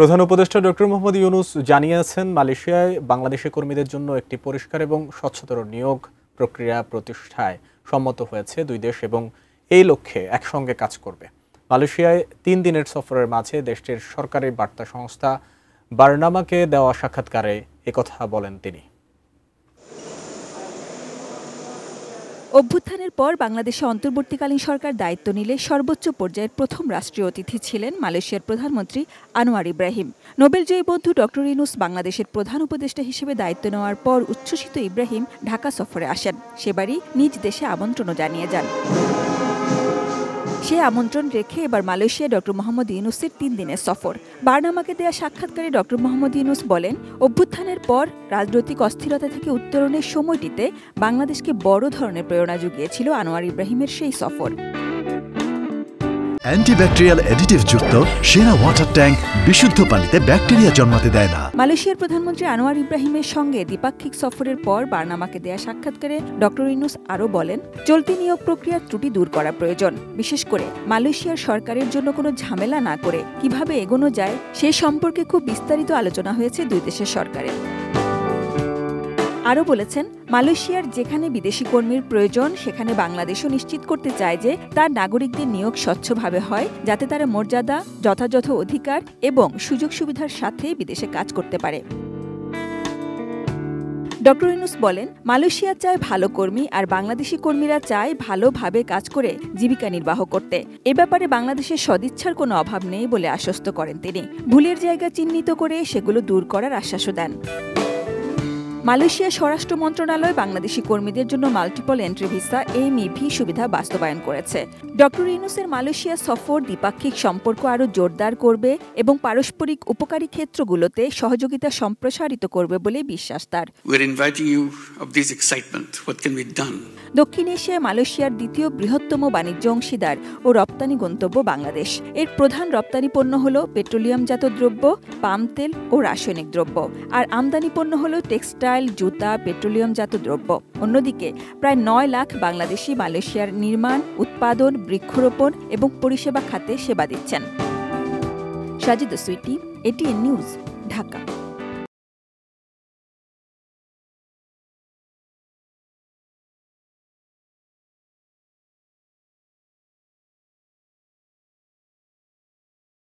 প্রধান উপদেষ্টা ডক্টর মোহাম্মদ ইউনূস জানিয়েছেন, মালয়েশিয়ায় বাংলাদেশি কর্মীদের জন্য একটি পরিষ্কার এবং স্বচ্ছতর নিয়োগ প্রক্রিয়া প্রতিষ্ঠায় সম্মত হয়েছে দুই দেশ এবং এই লক্ষ্যে একসঙ্গে কাজ করবে। মালয়েশিয়ায় 3 দিনের সফরের মাঝে দেশটির সরকারি বার্তা সংস্থা বার্নামাকে দেওয়া সাক্ষাৎকারে একথা বলেন তিনি। অভ্যুত্থানের পর বাংলাদেশে অন্তর্বর্তীকালীন সরকার দায়িত্ব নিলে সর্বোচ্চ পর্যায়ের প্রথম রাষ্ট্রীয় অতিথি ছিলেন মালয়েশিয়ার প্রধানমন্ত্রী আনোয়ার ইব্রাহিম। নোবেলজয়ী বন্ধু ডক্টর ইউনূস বাংলাদেশের প্রধান উপদেষ্টা হিসেবে দায়িত্ব নেওয়ার পর উচ্ছ্বসিত ইব্রাহিম ঢাকা সফরে আসেন। সেবারই নিজ দেশে আমন্ত্রণও জানিয়ে যান। সে আমন্ত্রণ রেখে এবার মালয়েশিয়া ডক্টর মোহাম্মদ ইউনূসের 3 দিনের সফর। বার্নামাকে দেয়া সাক্ষাৎকারে ডক্টর মোহাম্মদ ইউনূস বলেন, অভ্যুত্থানের পর রাজনৈতিক অস্থিরতা থেকে উত্তরণের সময়টিতে বাংলাদেশকে বড় ধরনের প্রেরণা জুগিয়েছিল আনোয়ার ইব্রাহিমের সেই সফর। অ্যান্টিব্যাকটেরিয়াল অ্যাডিটিভ যুক্ত সেরা ওয়াটার ট্যাঙ্ক বিশুদ্ধ পানিতে ব্যাকটেরিয়া জন্মাতে দেয় না। মালয়েশিয়ার প্রধানমন্ত্রী আনোয়ার ইব্রাহিমের সঙ্গে দ্বিপাক্ষিক সফরের পর বার্নামাকে দেয়া সাক্ষাৎকারে ডক্টর ইউনূস আরও বলেন, চলতি নিয়োগ প্রক্রিয়ার ত্রুটি দূর করা প্রয়োজন। বিশেষ করে মালয়েশিয়ার সরকারের জন্য কোনো ঝামেলা না করে কিভাবে এগোনো যায় সে সম্পর্কে খুব বিস্তারিত আলোচনা হয়েছে দুই দেশের সরকারের। আরও বলেছেন, মালয়েশিয়ার যেখানে বিদেশি কর্মীর প্রয়োজন সেখানে বাংলাদেশও নিশ্চিত করতে চায় যে তার নাগরিকদের নিয়োগ স্বচ্ছভাবে হয়, যাতে তারা মর্যাদা, যথাযথ অধিকার এবং সুযোগ সুবিধার সাথে বিদেশে কাজ করতে পারে। ডক্টর ইউনূস বলেন, মালয়েশিয়া চায় ভালো কর্মী আর বাংলাদেশি কর্মীরা চায় ভালোভাবে কাজ করে জীবিকা নির্বাহ করতে। এ ব্যাপারে বাংলাদেশের সদিচ্ছার কোনো অভাব নেই বলে আশ্বস্ত করেন তিনি। ভুলের জায়গা চিহ্নিত করে সেগুলো দূর করার আশ্বাসও দেন। মালয়েশিয়া স্বরাষ্ট্র মন্ত্রণালয় বাংলাদেশি কর্মীদের জন্য মাল্টিপল এন্ট্রি ভিসা MEV সুবিধা বাস্তবায়ন করেছে। ডক্টর ইউনূসের মালয়েশিয়া সফর দ্বিপাক্ষিক সম্পর্ক আরও জোরদার করবে এবং পারস্পরিক উপকারী ক্ষেত্রগুলোতে সহযোগিতা সম্প্রসারিত করবে বলে বিশ্বাস তার। দক্ষিণ এশিয়ায় মালয়েশিয়ার দ্বিতীয় বৃহত্তম বাণিজ্য অংশীদার ও রপ্তানি গন্তব্য বাংলাদেশ। এর প্রধান রপ্তানি পণ্য হল পেট্রোলিয়ামজাত দ্রব্য, পাম তেল ও রাসায়নিক দ্রব্য, আর আমদানি পণ্য হল টেক্সটাইল, জুতা, পেট্রোলিয়ামজাত দ্রব্য। অন্যদিকে প্রায় 9 লাখ বাংলাদেশি মালয়েশিয়ার নির্মাণ, উৎপাদন, বৃক্ষরোপণ এবং পরিষেবা খাতে সেবা দিচ্ছেন। Sajida Sweety, ATN news, Dhaka.